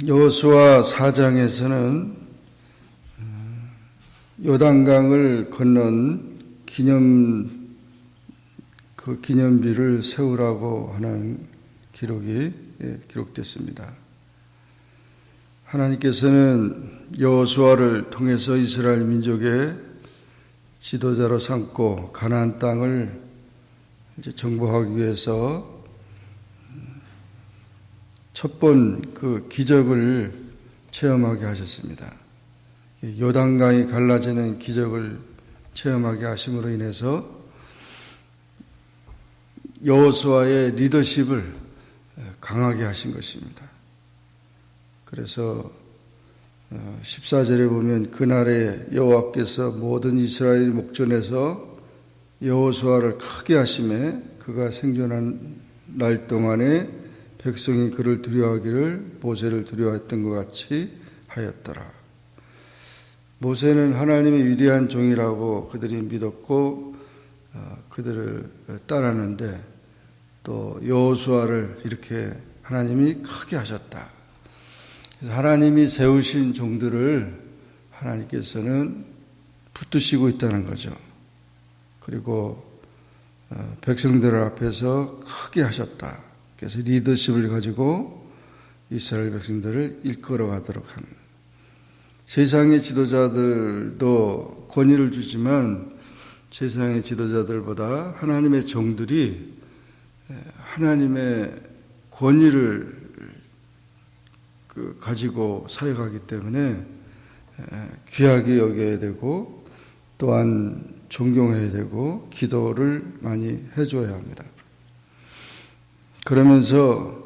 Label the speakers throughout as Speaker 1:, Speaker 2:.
Speaker 1: 여호수아 4장에서는 요단강을 건넌 기념비를 세우라고 하는 기록이 기록됐습니다. 하나님께서는 여호수아를 통해서 이스라엘 민족의 지도자로 삼고 가나안 땅을 이제 정복하기 위해서 첫 번 그 기적을 체험하게 하셨습니다. 요단강이 갈라지는 기적을 체험하게 하심으로 인해서 여호수아의 리더십을 강하게 하신 것입니다. 그래서 14절에 보면 그날에 여호와께서 모든 이스라엘 목전에서 여호수아를 크게 하심에 그가 생존한 날 동안에 백성이 그를 두려워하기를 모세를 두려워했던 것 같이 하였더라. 모세는 하나님의 위대한 종이라고 그들이 믿었고 그들을 따랐는데 또 여호수아를 이렇게 하나님이 크게 하셨다. 하나님이 세우신 종들을 하나님께서는 붙드시고 있다는 거죠. 그리고 백성들 앞에서 크게 하셨다. 그래서 리더십을 가지고 이스라엘 백성들을 이끌어 가도록 합니다. 세상의 지도자들도 권위를 주지만 세상의 지도자들보다 하나님의 종들이 하나님의 권위를 가지고 사역하기 때문에 귀하게 여겨야 되고 또한 존경해야 되고 기도를 많이 해줘야 합니다. 그러면서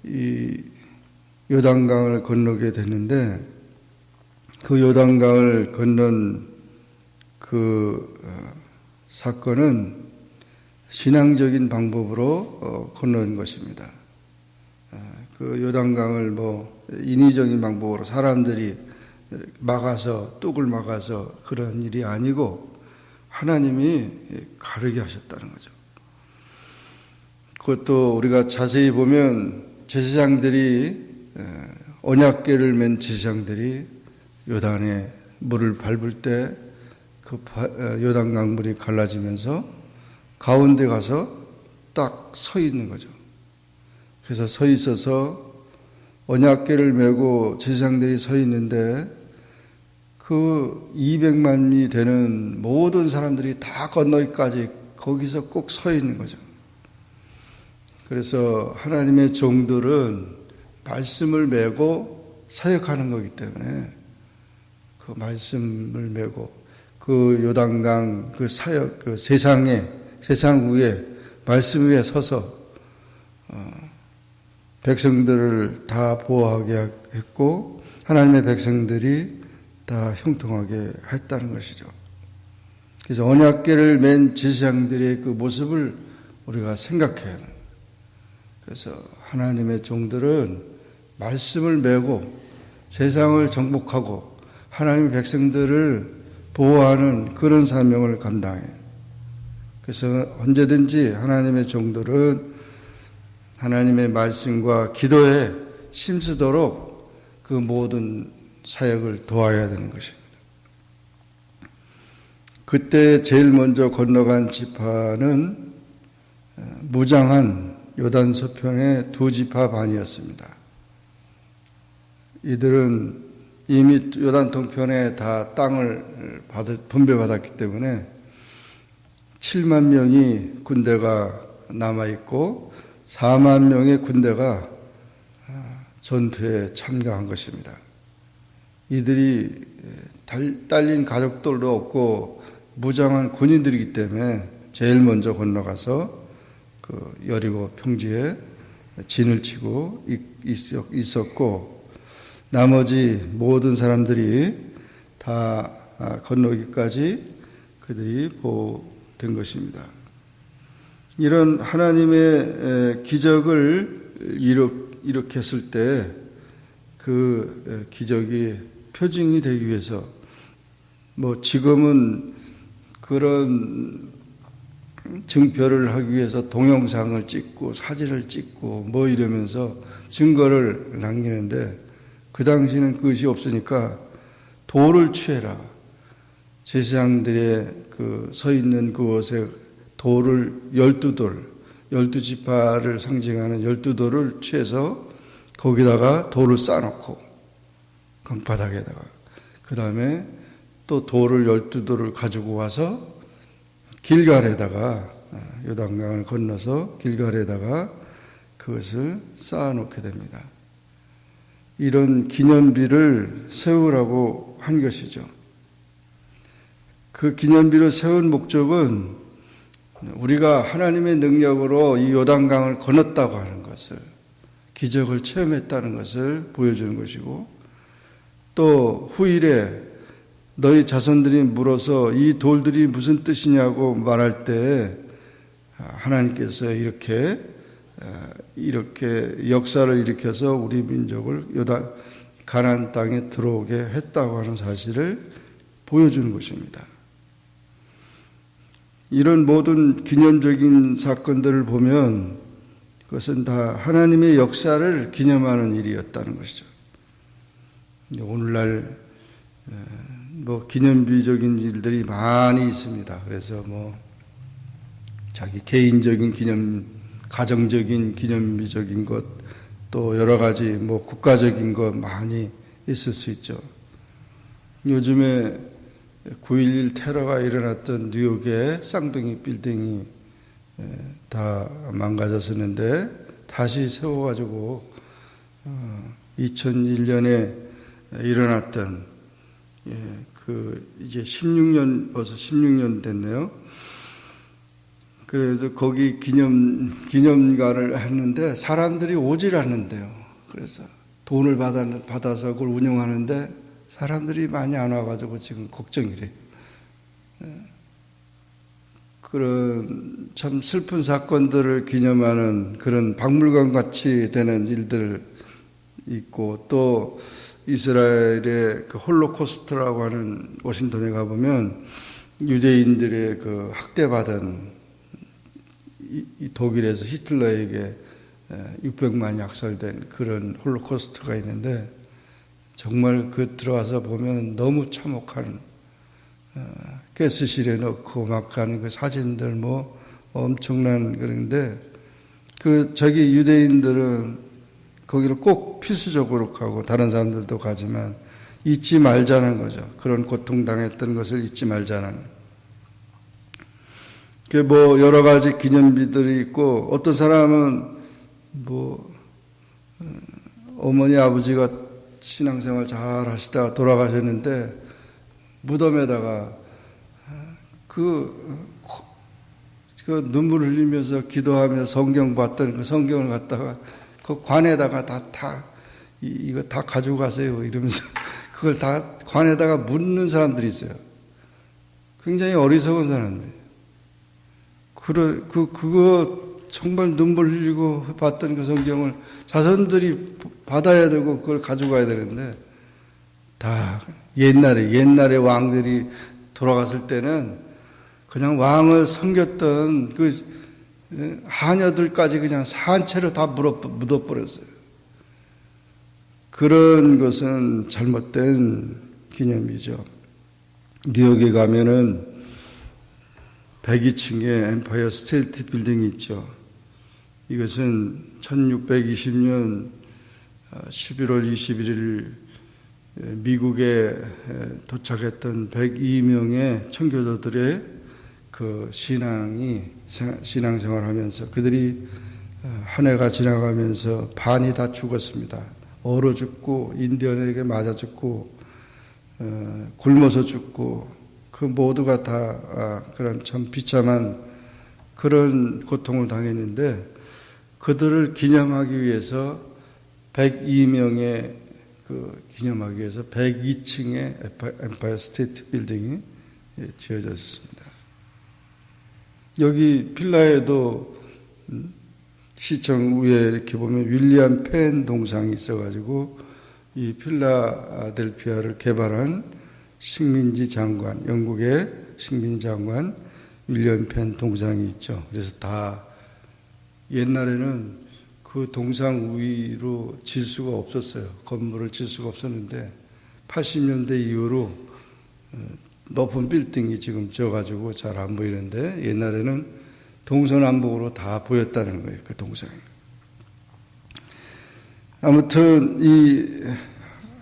Speaker 1: 이 요단강을 건너게 됐는데 그 요단강을 건넌 그 사건은 신앙적인 방법으로 건넌 것입니다. 그 요단강을 인위적인 방법으로 사람들이 막아서 뚝을 막아서 그런 일이 아니고 하나님이 가르게 하셨다는 거죠. 그것도 우리가 자세히 보면 제사장들이 언약궤를 맨 제사장들이 요단에 물을 밟을 때 그 요단강 물이 갈라지면서 가운데 가서 딱 서 있는 거죠. 그래서 서 있어서 언약궤를 메고 제사장들이 서 있는데 그 200만이 되는 모든 사람들이 다 건너기까지 거기서 꼭 서 있는 거죠. 그래서 하나님의 종들은 말씀을 메고 사역하는 거기 때문에 그 말씀을 메고 그 요단강 그 사역 그 세상 위에 말씀 위에 서서 백성들을 다 보호하게 했고 하나님의 백성들이 다 형통하게 했다는 것이죠. 그래서 언약궤를 맨 제사장들의 그 모습을 우리가 생각해야 합니다. 그래서 하나님의 종들은 말씀을 메고 세상을 정복하고 하나님의 백성들을 보호하는 그런 사명을 감당해요. 그래서 언제든지 하나님의 종들은 하나님의 말씀과 기도에 힘쓰도록 그 모든 사역을 도와야 되는 것입니다. 그때 제일 먼저 건너간 지파는 무장한 요단 서편의 2지파 반이었습니다. 이들은 이미 요단 동편에 다 땅을 분배받았기 때문에 7만 명이 군대가 남아있고 4만 명의 군대가 전투에 참가한 것입니다. 이들이 딸린 가족들도 없고 무장한 군인들이기 때문에 제일 먼저 건너가서 그 여리고 평지에 진을 치고 있었고 나머지 모든 사람들이 다 건너기까지 그들이 보호된 것입니다. 이런 하나님의 기적을 일으켰을 때 그 기적이 표징이 되기 위해서 뭐 지금은 그런 증표를 하기 위해서 동영상을 찍고 사진을 찍고 뭐 이러면서 증거를 남기는데 그 당시는 그것이 없으니까 돌을 취해라. 제사장들의 그 서 있는 그곳에 돌을 12돌, 12지파를 상징하는 12돌을 취해서 거기다가 돌을 쌓아놓고 강바닥에다가 그 다음에 또 돌을 12돌을 가지고 와서 길갈에다가 요단강을 건너서 길갈에다가 그것을 쌓아놓게 됩니다. 이런 기념비를 세우라고 한 것이죠. 그 기념비를 세운 목적은 우리가 하나님의 능력으로 이 요단강을 건넜다고 하는 것을, 기적을 체험했다는 것을 보여주는 것이고, 또 후일에 너희 자손들이 물어서 이 돌들이 무슨 뜻이냐고 말할 때 하나님께서 이렇게 역사를 일으켜서 우리 민족을 가나안 땅에 들어오게 했다고 하는 사실을 보여주는 것입니다. 이런 모든 기념적인 사건들을 보면 그것은 다 하나님의 역사를 기념하는 일이었다는 것이죠. 오늘날 뭐 기념비적인 일들이 많이 있습니다. 그래서 뭐 자기 개인적인 기념, 가정적인 기념비적인 것, 또 여러 가지 뭐 국가적인 것 많이 있을 수 있죠. 요즘에 9.11 테러가 일어났던 뉴욕의 쌍둥이 빌딩이 다 망가졌었는데 다시 세워가지고 2001년에 일어났던 이제 16년, 벌써 16년 됐네요. 그래서 거기 기념가를 했는데 사람들이 오질 않는데요. 그래서 돈을 받아서 그걸 운영하는데 사람들이 많이 안 와가지고 지금 걱정이래요. 그런 참 슬픈 사건들을 기념하는 그런 박물관 같이 되는 일들 있고, 또 이스라엘의 그 홀로코스트라고 하는 워싱턴에 가보면 유대인들의 그 학대받은 이 독일에서 히틀러에게 600만이 학살된 그런 홀로코스트가 있는데 정말 그 들어가서 보면 너무 참혹한 가스실에 넣고 막 가는 그 사진들 뭐 엄청난 그런데 저기 유대인들은 거기를 꼭 필수적으로 가고 다른 사람들도 가지만 잊지 말자는 거죠. 그런 고통당했던 것을 잊지 말자는. 그 뭐 여러 가지 기념비들이 있고 어떤 사람은 뭐 어머니 아버지가 신앙생활 잘 하시다가 돌아가셨는데 무덤에다가 그 눈물 흘리면서 기도하며 성경 봤던 그 성경을 갖다가 그 관에다가 이거 다 가지고 가세요 이러면서 그걸 다 관에다가 묻는 사람들이 있어요. 굉장히 어리석은 사람들이에요. 그거 정말 눈물 흘리고 봤던 그 성경을 자손들이 받아야 되고 그걸 가져가야 되는데 다 옛날에 왕들이 돌아갔을 때는 그냥 왕을 섬겼던 그 하녀들까지 그냥 산채로 다 묻어버렸어요. 그런 것은 잘못된 기념이죠. 뉴욕에 가면은 102층에 엠파이어 스테이트 빌딩이 있죠. 이것은 1620년 11월 21일 미국에 도착했던 102명의 청교도들의 그 신앙생활 하면서 그들이 한 해가 지나가면서 반이 다 죽었습니다. 얼어 죽고 인디언에게 맞아 죽고 굶어서 죽고 그 모두가 다 그런 참 비참한 그런 고통을 당했는데 그들을 기념하기 위해서 102명의 기념하기 위해서 102층의 엠파이어 스테이트 빌딩이 지어졌습니다. 여기 필라에도 시청 위에 이렇게 보면 윌리엄 펜 동상이 있어가지고 이 필라델피아를 개발한 식민지 장관, 영국의 식민지 장관 윌리엄 펜 동상이 있죠. 그래서 다 옛날에는 그 동상 위로 질 수가 없었어요. 건물을 질 수가 없었는데 80년대 이후로 높은 빌딩이 지금 져가지고 잘 안 보이는데 옛날에는 동서남북으로 다 보였다는 거예요. 그 동상이. 아무튼 이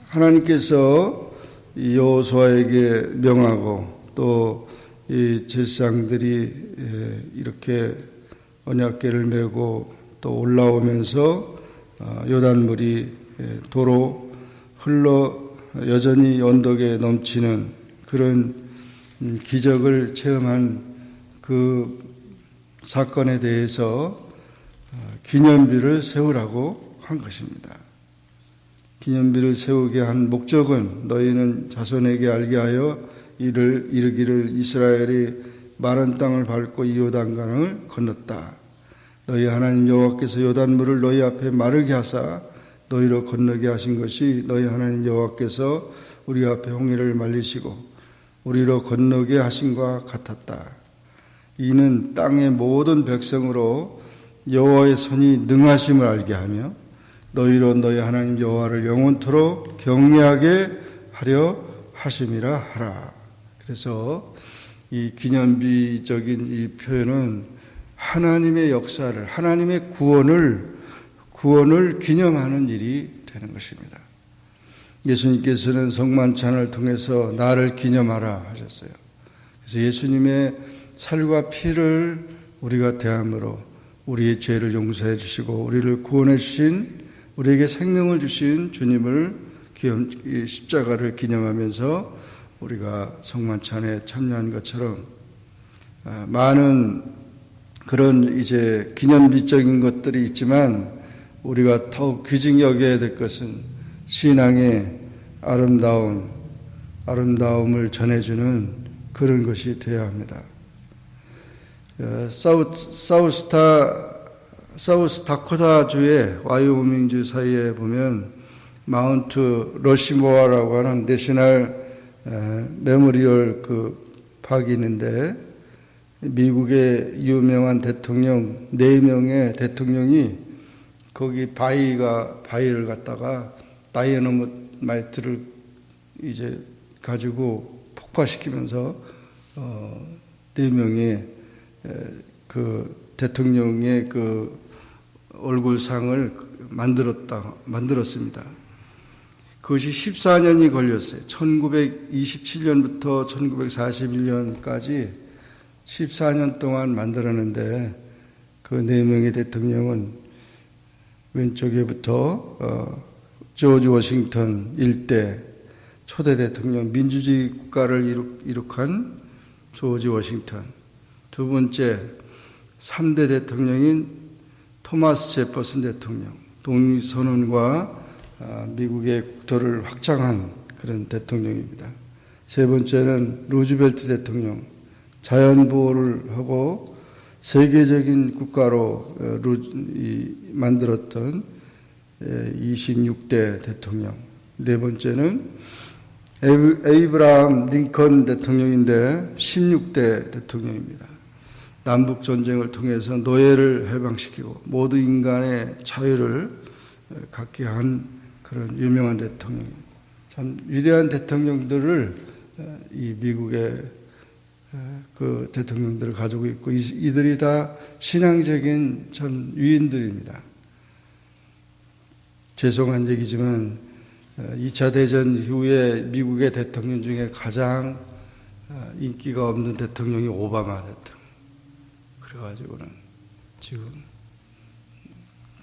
Speaker 1: 하나님께서 여호수아에게 명하고 또 이 제사장들이 이렇게 언약궤를 메고 또 올라오면서 요단물이 도로 흘러 여전히 언덕에 넘치는 그런 기적을 체험한 그 사건에 대해서 기념비를 세우라고 한 것입니다. 기념비를 세우게 한 목적은 너희는 자손에게 알게 하여 이르기를 이스라엘이 마른 땅을 밟고 이 요단강을 건넜다. 너희 하나님 여호와께서 요단물을 너희 앞에 마르게 하사 너희로 건너게 하신 것이 너희 하나님 여호와께서 우리 앞에 홍해를 말리시고 우리로 건너게 하신과 같았다. 이는 땅의 모든 백성으로 여호와의 손이 능하심을 알게 하며 너희로 너희 하나님 여호와를 영원토록 경외하게 하려 하심이라 하라. 그래서 이 기념비적인 이 표현은 하나님의 역사를, 하나님의 구원을 기념하는 일이 되는 것입니다. 예수님께서는 성만찬을 통해서 나를 기념하라 하셨어요. 그래서 예수님의 살과 피를 우리가 대함으로 우리의 죄를 용서해 주시고 우리를 구원해 주신, 우리에게 생명을 주신 주님을 십자가를 기념하면서 우리가 성만찬에 참여한 것처럼 많은 그런 이제 기념비적인 것들이 있지만 우리가 더욱 귀중히 여겨야 될 것은 신앙의 아름다움을 전해주는 그런 것이 되어야 합니다. 사우스 다코타주의 와이오밍주 사이에 보면 마운트 러시모어라고 하는 내셔널 메모리얼 그 박이 있는데 미국의 유명한 대통령 4명의 대통령이 거기 바위를 갖다가 다이너마이트를 이제 가지고 폭파시키면서 4명의 그 대통령의 그 얼굴상을 만들었습니다. 그것이 14년이 걸렸어요. 1927년부터 1941년까지 14년 동안 만들었는데 그 4명의 대통령은 왼쪽에부터 조지 워싱턴 일대 초대 대통령, 민주주의 국가를 이룩한 조지 워싱턴, 두 번째 3대 대통령인 토마스 제퍼슨 대통령, 독립선언과 미국의 국토를 확장한 그런 대통령입니다. 세 번째는 루즈벨트 대통령, 자연보호를 하고 세계적인 국가로 만들었던 26대 대통령. 네 번째는 에이브라함 링컨 대통령인데 16대 대통령입니다. 남북전쟁을 통해서 노예를 해방시키고 모든 인간의 자유를 갖게 한 그런 유명한 대통령, 참 위대한 대통령들을 이 미국의 그 대통령들을 가지고 있고 이들이 다 신앙적인 참 위인들입니다. 죄송한 얘기지만 2차 대전 이후에 미국의 대통령 중에 가장 인기가 없는 대통령이 오바마 대통령. 그래가지고는 지금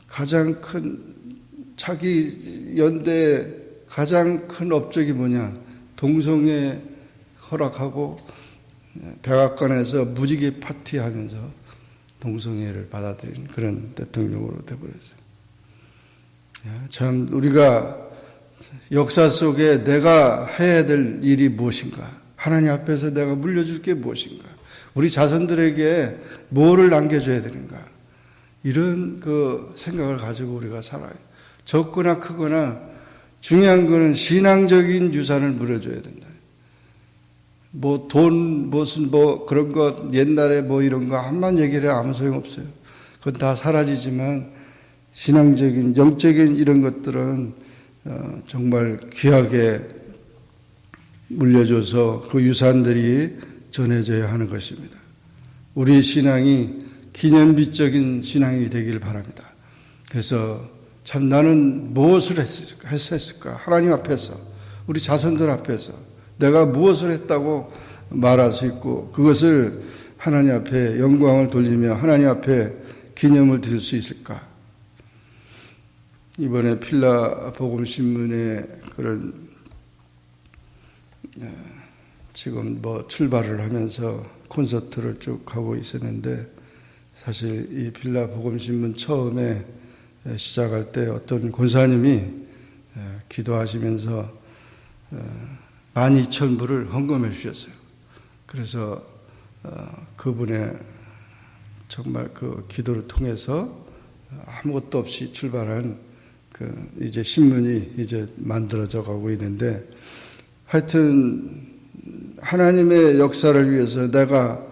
Speaker 1: 가장 큰 자기 연대 가장 큰 업적이 뭐냐? 동성애 허락하고 백악관에서 무지개 파티하면서 동성애를 받아들이는 그런 대통령으로 되어버렸어요. 참 우리가 역사 속에 내가 해야 될 일이 무엇인가? 하나님 앞에서 내가 물려줄 게 무엇인가? 우리 자손들에게 뭐를 남겨줘야 되는가? 이런 그 생각을 가지고 우리가 살아요. 적거나 크거나 중요한 거는 신앙적인 유산을 물어줘야 된다. 뭐 돈, 무슨 뭐 그런 것, 옛날에 뭐 이런 거 한만 얘기를 해 아무 소용없어요. 그건 다 사라지지만 신앙적인, 영적인 이런 것들은 정말 귀하게 물려줘서 그 유산들이 전해져야 하는 것입니다. 우리 신앙이 기념비적인 신앙이 되길 바랍니다. 그래서 참 나는 무엇을 했을까? 하나님 앞에서, 우리 자손들 앞에서 내가 무엇을 했다고 말할 수 있고 그것을 하나님 앞에 영광을 돌리며 하나님 앞에 기념을 드릴 수 있을까? 이번에 필라 복음신문에 그런 지금 뭐 출발을 하면서 콘서트를 쭉 하고 있었는데 사실 이 필라 복음신문 처음에 시작할 때 어떤 권사님이 기도하시면서 12,000불을 헌금해 주셨어요. 그래서 그분의 정말 그 기도를 통해서 아무것도 없이 출발한 그 이제 신문이 이제 만들어져 가고 있는데 하여튼 하나님의 역사를 위해서 내가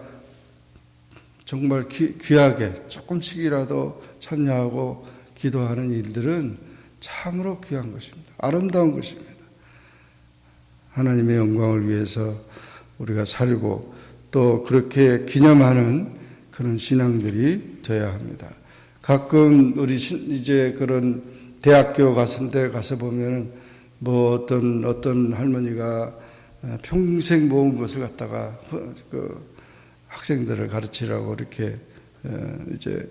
Speaker 1: 정말 귀하게 조금씩이라도 참여하고 기도하는 일들은 참으로 귀한 것입니다. 아름다운 것입니다. 하나님의 영광을 위해서 우리가 살고 또 그렇게 기념하는 그런 신앙들이 되어야 합니다. 가끔 우리 이제 그런 대학교 같은 데 가서 보면 뭐 어떤 할머니가 평생 모은 것을 갖다가 그 학생들을 가르치라고 이렇게 이제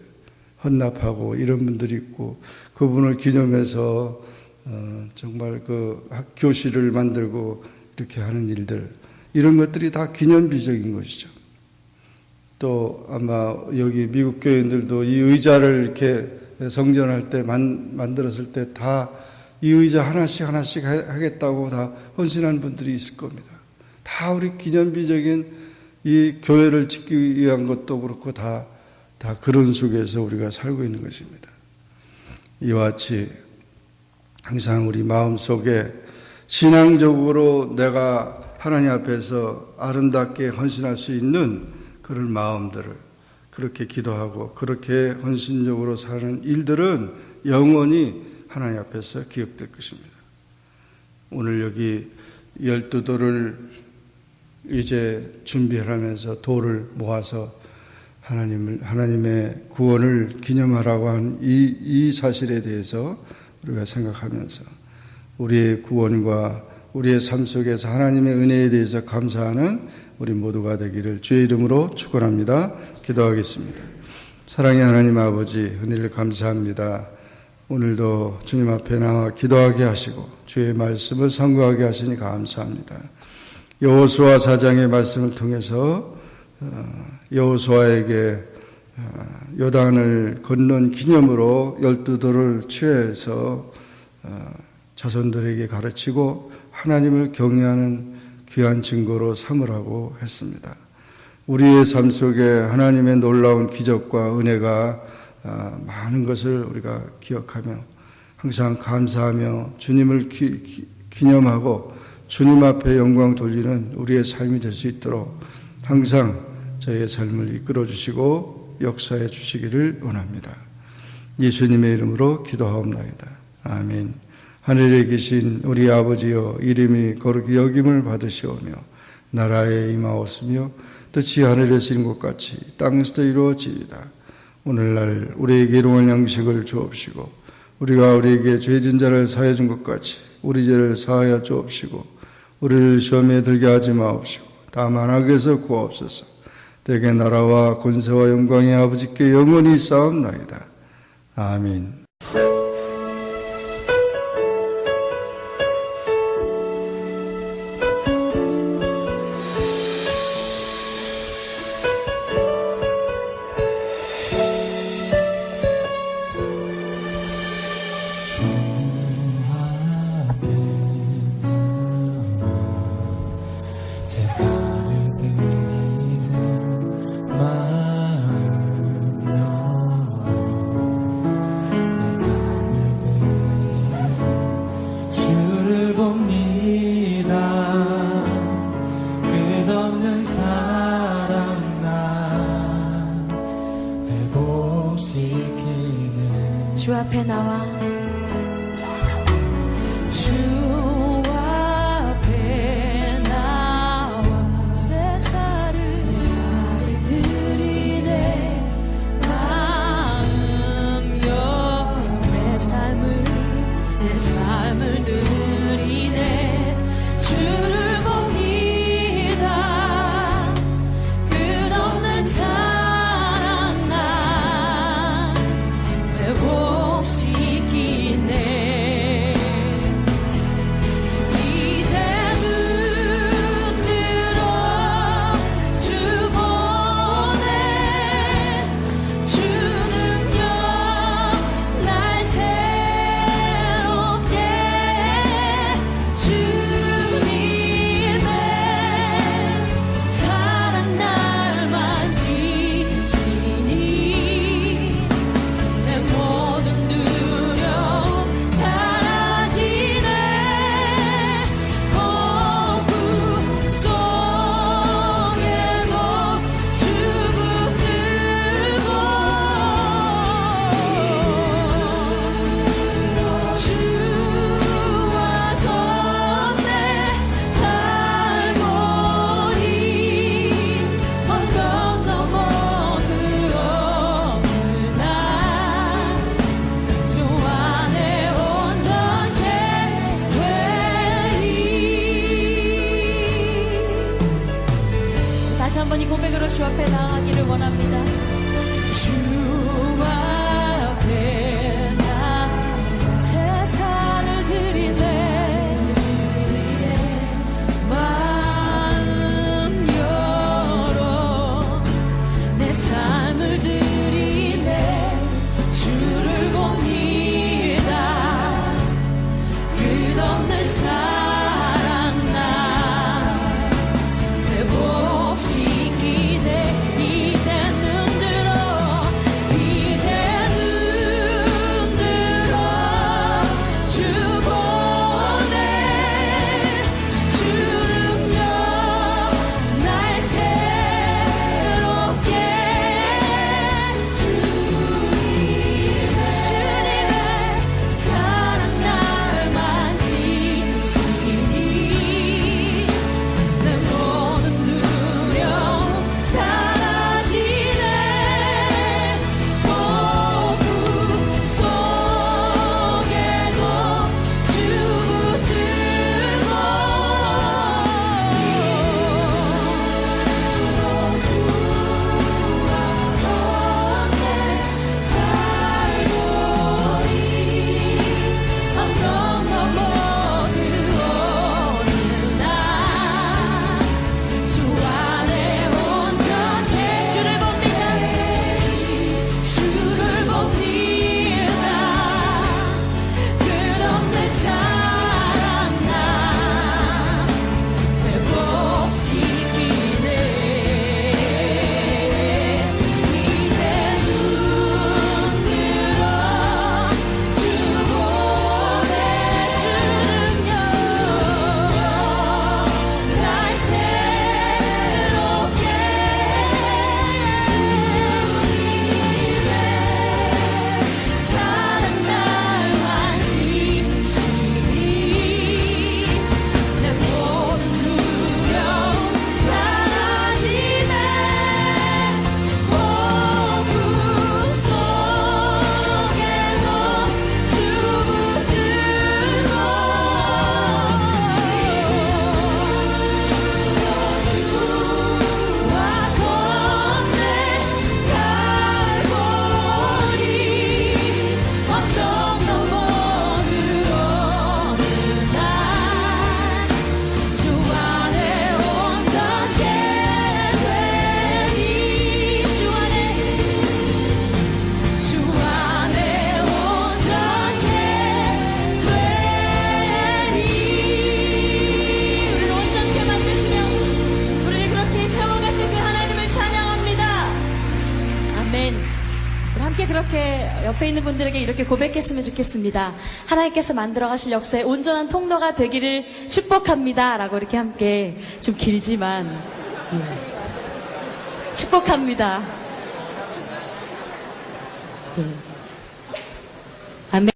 Speaker 1: 헌납하고 이런 분들이 있고 그분을 기념해서 정말 그 교실을 만들고 이렇게 하는 일들 이런 것들이 다 기념비적인 것이죠. 또 아마 여기 미국 교인들도 이 의자를 이렇게 성전할 때 만들었을 때 다 이 의자 하나씩 하겠다고 다 헌신한 분들이 있을 겁니다. 다 우리 기념비적인 이 교회를 짓기 위한 것도 그렇고 다 그런 속에서 우리가 살고 있는 것입니다. 이와 같이 항상 우리 마음속에 신앙적으로 내가 하나님 앞에서 아름답게 헌신할 수 있는 그런 마음들을 그렇게 기도하고 그렇게 헌신적으로 사는 일들은 영원히 하나님 앞에서 기억될 것입니다. 오늘 여기 12돌을 이제 준비를 하면서 돌을 모아서 하나님의 구원을 기념하라고 한 이 사실에 대해서 우리가 생각하면서 우리의 구원과 우리의 삶 속에서 하나님의 은혜에 대해서 감사하는 우리 모두가 되기를 주의 이름으로 축원합니다. 기도하겠습니다. 사랑의 하나님 아버지 은혜를 감사합니다. 오늘도 주님 앞에 나와 기도하게 하시고 주의 말씀을 상고하게 하시니 감사합니다. 여호수아 4장의 말씀을 통해서 여호수아에게 요단을 건넌 기념으로 12돌을 취해서 자손들에게 가르치고 하나님을 경외하는 귀한 증거로 삼으라고 했습니다. 우리의 삶 속에 하나님의 놀라운 기적과 은혜가 많은 것을 우리가 기억하며 항상 감사하며 주님을 기념하고 주님 앞에 영광 돌리는 우리의 삶이 될 수 있도록 항상 저희의 삶을 이끌어 주시고 역사해 주시기를 원합니다. 예수님의 이름으로 기도하옵나이다. 아멘. 하늘에 계신 우리 아버지여 이름이 거룩히 여김을 받으시오며 나라에 임하옵으며 뜻이 하늘에서 이룬 것 같이 땅에서도 이루어지이다. 오늘날 우리에게 일용할 양식을 주옵시고 우리가 우리에게 죄진 자를 사하여 준 것 같이 우리 죄를 사하여 주옵시고 우리를 시험에 들게 하지 마옵시고 다만 악에서 구하옵소서. 대개 나라와 권세와 영광이 아버지께 영원히 쌓옵나이다. 아멘.
Speaker 2: 마음 내 앞에 나와 주 앞에 나와 제사를 드리네. 마음 열어 내 삶을 드리네. 주를 봅니다. 끝없는 사랑 나 회복시키네. 이제 눈 들어 주 보네. 주 능력 날 새롭게 주님의 사랑 날 만지시니 내 모든 두려움 사라지네. 폭우 속에도 주 붙들고 주와 건네 갈보리 언덕 넘어 그 어느 날 주 안에 온전케 되리. 다시 한번 이 고백으로 주 앞에 나가기를 원합니다. 주 앞에 나 제사를 드리네. 마음 열어 내 삶을 드리네. 주를 봅니다. 끝없는 사랑 나 회복시키네. 이제 눈 들어 주 보네. 주 능력 날 새롭게 주님의 사랑 날 만지시니 내 모든 두려움 사라지네. 폭우 속에도 주 붙들고 주와 건네 갈보리 언덕 넘어 그 어느 날 주 안에 온전케 주를 봅니다. 주를 봅니다. 끝없는 사랑 나 회복시키네. 이제 눈 들어 주 보네. 주 능력 날 새롭게 주님의 사랑 날 만지시니 내 모든 두려움 사라지네. 폭우 속에도 주 붙들고 주와 건네 갈보리 언덕 넘어 그 어느 날 주 안에 온전케 되리. 주 안에 온전케 되리. 우리를 온전케 만드시며 우리를 그렇게 세워가실 그 하나님을 찬양합니다. 아멘. 우리 함께 그렇게 옆에 있는 분들에게 이렇게 고백했으면 좋겠습니다. 하나님께서 만들어가실 역사의 온전한 통로가 되기를 축복합니다 라고 이렇게 함께 좀 길지만 축복합니다. 네.